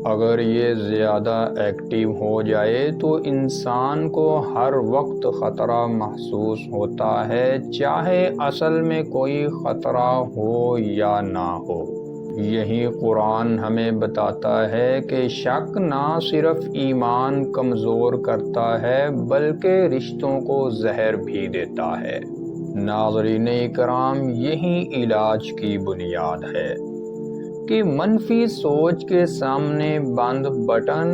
اگر یہ زیادہ ایکٹیو ہو جائے تو انسان کو ہر وقت خطرہ محسوس ہوتا ہے، چاہے اصل میں کوئی خطرہ ہو یا نہ ہو۔ یہی قرآن ہمیں بتاتا ہے کہ شک نہ صرف ایمان کمزور کرتا ہے بلکہ رشتوں کو زہر بھی دیتا ہے۔ ناظرین کرام، یہی علاج کی بنیاد ہے کہ منفی سوچ کے سامنے بند بٹن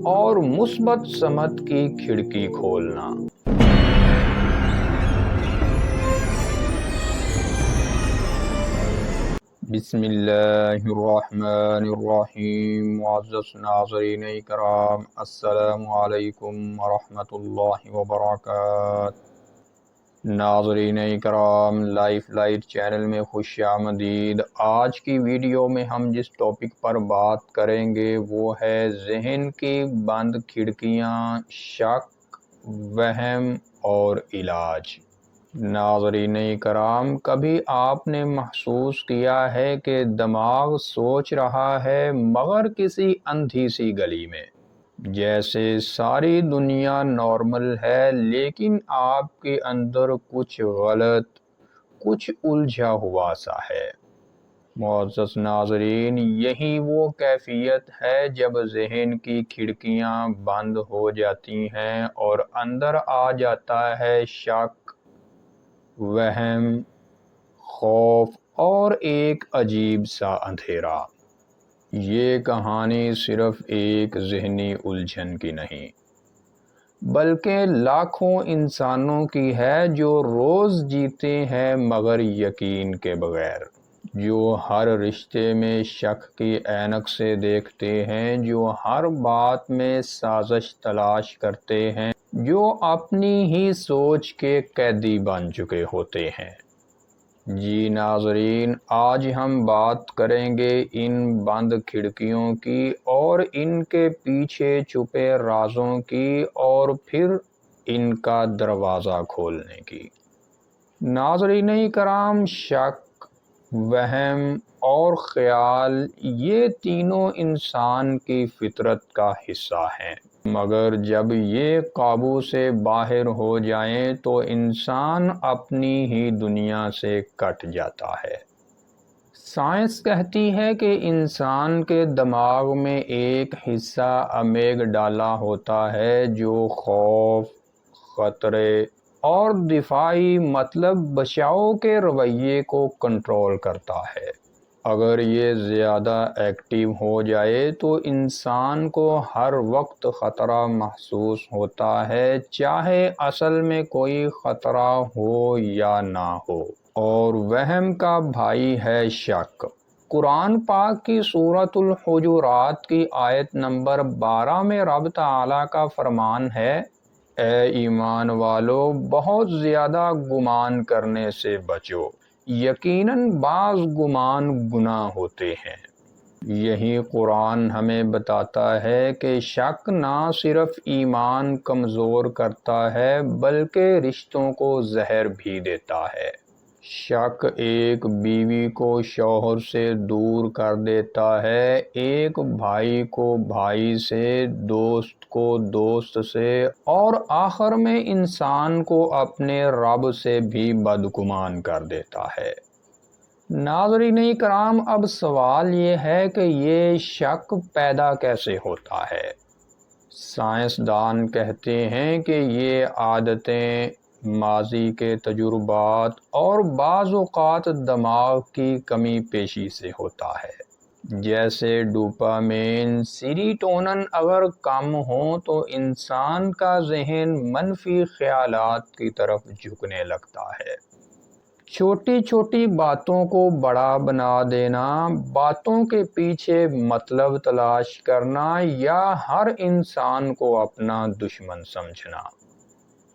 اور مثبت سمت کی کھڑکی کھولنا۔ بسم اللہ الرحمن الرحیم۔ معزز ناظرین کرام، السلام علیکم ورحمۃ اللہ وبرکاتہ۔ ناظرین کرام، لائف لائٹ چینل میں خوش آمدید۔ آج کی ویڈیو میں ہم جس ٹاپک پر بات کریں گے وہ ہے ذہن کی بند کھڑکیاں، شک، وہم اور علاج۔ ناظرین کرام، کبھی آپ نے محسوس کیا ہے کہ دماغ سوچ رہا ہے مگر کسی اندھی سی گلی میں، جیسے ساری دنیا نارمل ہے لیکن آپ کے اندر کچھ غلط، کچھ الجھا ہوا سا ہے۔ معزز ناظرین، یہی وہ کیفیت ہے جب ذہن کی کھڑکیاں بند ہو جاتی ہیں اور اندر آ جاتا ہے شک، وہم، خوف اور ایک عجیب سا اندھیرا۔ یہ کہانی صرف ایک ذہنی الجھن کی نہیں، بلکہ لاکھوں انسانوں کی ہے جو روز جیتے ہیں مگر یقین کے بغیر، جو ہر رشتے میں شک کی عینک سے دیکھتے ہیں، جو ہر بات میں سازش تلاش کرتے ہیں، جو اپنی ہی سوچ کے قیدی بن چکے ہوتے ہیں۔ جی ناظرین، آج ہم بات کریں گے ان بند کھڑکیوں کی اور ان کے پیچھے چھپے رازوں کی اور پھر ان کا دروازہ کھولنے کی۔ ناظرین کرام، شک، وہم اور خیال، یہ تینوں انسان کی فطرت کا حصہ ہیں، مگر جب یہ قابو سے باہر ہو جائیں تو انسان اپنی ہی دنیا سے کٹ جاتا ہے۔ سائنس کہتی ہے کہ انسان کے دماغ میں ایک حصہ امیگڈالا ہوتا ہے جو خوف، خطرے اور دفاعی مطلب بچاؤ کے رویے کو کنٹرول کرتا ہے۔ اگر یہ زیادہ ایکٹیو ہو جائے تو انسان کو ہر وقت خطرہ محسوس ہوتا ہے، چاہے اصل میں کوئی خطرہ ہو یا نہ ہو۔ اور وہم کا بھائی ہے شک۔ قرآن پاک کی سورۃ الحجرات کی آیت نمبر 12 میں رب تعالیٰ کا فرمان ہے، اے ایمان والو، بہت زیادہ گمان کرنے سے بچو، یقیناً بعض گمان گناہ ہوتے ہیں۔ یہی قرآن ہمیں بتاتا ہے کہ شک نہ صرف ایمان کمزور کرتا ہے بلکہ رشتوں کو زہر بھی دیتا ہے۔ شک ایک بیوی کو شوہر سے دور کر دیتا ہے، ایک بھائی کو بھائی سے، دوست کو دوست سے، اور آخر میں انسان کو اپنے رب سے بھی بدگمان کر دیتا ہے۔ ناظرین کرام، اب سوال یہ ہے کہ یہ شک پیدا کیسے ہوتا ہے؟ سائنسدان کہتے ہیں کہ یہ عادتیں، ماضی کے تجربات اور بعض اوقات دماغ کی کمی پیشی سے ہوتا ہے۔ جیسے ڈوپامین، سیروٹونن اگر کم ہو تو انسان کا ذہن منفی خیالات کی طرف جھکنے لگتا ہے۔ چھوٹی چھوٹی باتوں کو بڑا بنا دینا، باتوں کے پیچھے مطلب تلاش کرنا یا ہر انسان کو اپنا دشمن سمجھنا۔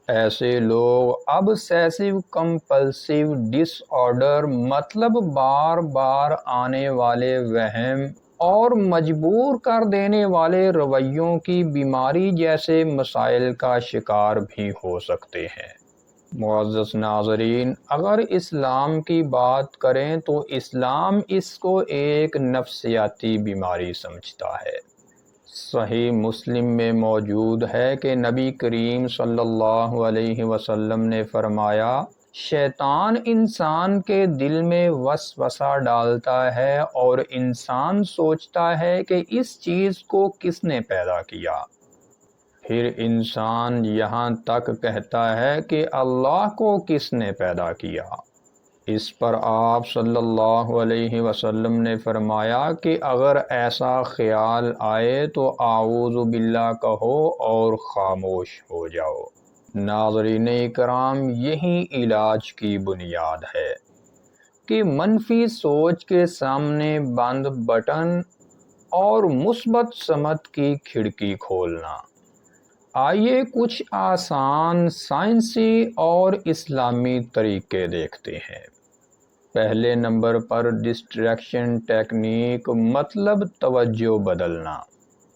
ایسے لوگ ابسیسو کمپلسیو ڈس آرڈر، مطلب بار بار آنے والے وہم اور مجبور کر دینے والے رویوں کی بیماری جیسے مسائل کا شکار بھی ہو سکتے ہیں۔ معزز ناظرین، اگر اسلام کی بات کریں تو اسلام اس کو ایک نفسیاتی بیماری سمجھتا ہے۔ صحیح مسلم میں موجود ہے کہ نبی کریم صلی اللہ علیہ وسلم نے فرمایا، شیطان انسان کے دل میں وسوسہ ڈالتا ہے اور انسان سوچتا ہے کہ اس چیز کو کس نے پیدا کیا۔ پھر انسان یہاں تک کہتا ہے کہ اللہ کو کس نے پیدا کیا۔ اس پر آپ صلی اللہ علیہ وسلم نے فرمایا کہ اگر ایسا خیال آئے تو اعوذ باللہ کہو اور خاموش ہو جاؤ۔ ناظرین کرام، یہی علاج کی بنیاد ہے کہ منفی سوچ کے سامنے بند بٹن اور مثبت سمت کی کھڑکی کھولنا۔ آئیے کچھ آسان سائنسی اور اسلامی طریقے دیکھتے ہیں۔ پہلے نمبر پر ڈسٹریکشن ٹیکنیک، مطلب توجہ بدلنا۔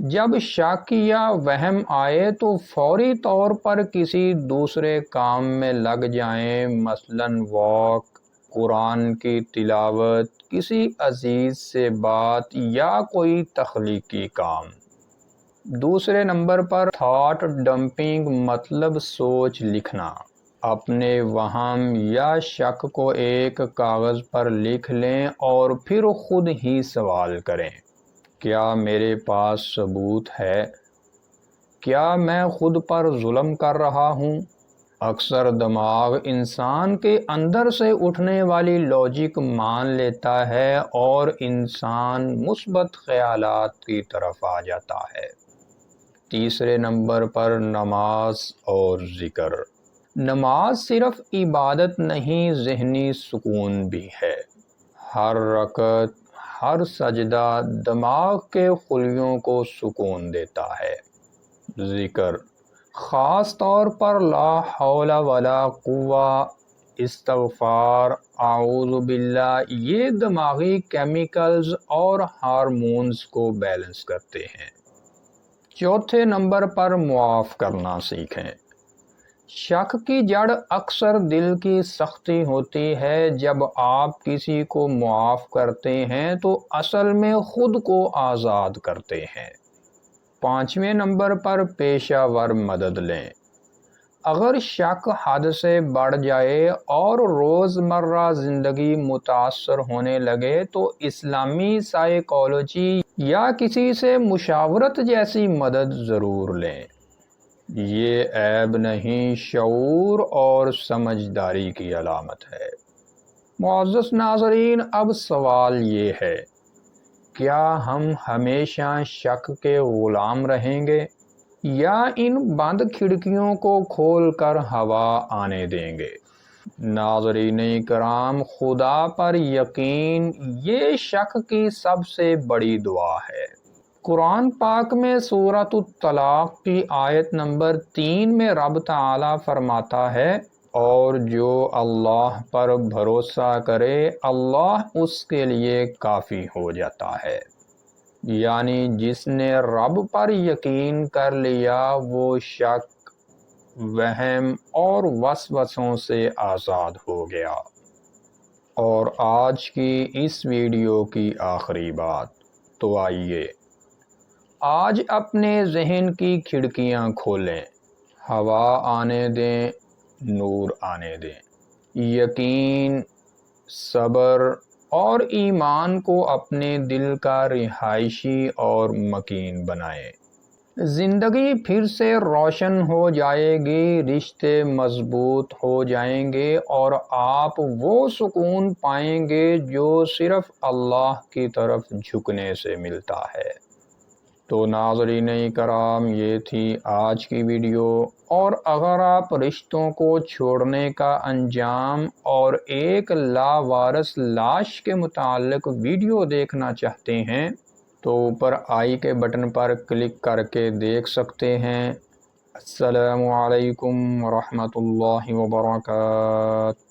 جب شک یا وہم آئے تو فوری طور پر کسی دوسرے کام میں لگ جائیں، مثلاً واک، قرآن کی تلاوت، کسی عزیز سے بات یا کوئی تخلیقی کام۔ دوسرے نمبر پر تھاٹ ڈمپنگ، مطلب سوچ لکھنا۔ اپنے وہم یا شک کو ایک کاغذ پر لکھ لیں اور پھر خود ہی سوال کریں، کیا میرے پاس ثبوت ہے؟ کیا میں خود پر ظلم کر رہا ہوں؟ اکثر دماغ انسان کے اندر سے اٹھنے والی لاجک مان لیتا ہے اور انسان مثبت خیالات کی طرف آ جاتا ہے۔ تیسرے نمبر پر نماز اور ذکر۔ نماز صرف عبادت نہیں، ذہنی سکون بھی ہے۔ ہر رکعت، ہر سجدہ دماغ کے خلیوں کو سکون دیتا ہے۔ ذکر، خاص طور پر لا حول ولا قوہ، استغفار، اعوذ باللہ، یہ دماغی کیمیکلز اور ہارمونز کو بیلنس کرتے ہیں۔ چوتھے نمبر پر معاف کرنا سیکھیں۔ شک کی جڑ اکثر دل کی سختی ہوتی ہے۔ جب آپ کسی کو معاف کرتے ہیں تو اصل میں خود کو آزاد کرتے ہیں۔ پانچویں نمبر پر پیشہ ور مدد لیں۔ اگر شک حد سے بڑھ جائے اور روزمرہ زندگی متاثر ہونے لگے تو اسلامی سائیکالوجی یا کسی سے مشاورت جیسی مدد ضرور لیں۔ یہ عیب نہیں، شعور اور سمجھداری کی علامت ہے۔ معزز ناظرین، اب سوال یہ ہے، کیا ہم ہمیشہ شک کے غلام رہیں گے یا ان بند کھڑکیوں کو کھول کر ہوا آنے دیں گے؟ ناظرین کرام، خدا پر یقین یہ شک کی سب سے بڑی دعا ہے۔ قرآن پاک میں سورۃ الطلاق کی آیت نمبر 3 میں رب تعالیٰ فرماتا ہے، اور جو اللہ پر بھروسہ کرے اللہ اس کے لیے کافی ہو جاتا ہے۔ یعنی جس نے رب پر یقین کر لیا وہ شک، وہم اور وسوسوں سے آزاد ہو گیا۔ اور آج کی اس ویڈیو کی آخری بات، تو آئیے آج اپنے ذہن کی کھڑکیاں کھولیں، ہوا آنے دیں، نور آنے دیں۔ یقین، صبر اور ایمان کو اپنے دل کا رہائشی اور مکین بنائیں۔ زندگی پھر سے روشن ہو جائے گی، رشتے مضبوط ہو جائیں گے اور آپ وہ سکون پائیں گے جو صرف اللہ کی طرف جھکنے سے ملتا ہے۔ تو ناظرین کرام، یہ تھی آج کی ویڈیو، اور اگر آپ رشتوں کو چھوڑنے کا انجام اور ایک لاوارث لاش کے متعلق ویڈیو دیکھنا چاہتے ہیں تو اوپر آئی کے بٹن پر کلک کر کے دیکھ سکتے ہیں۔ السلام علیکم ورحمۃ اللہ وبرکاتہ۔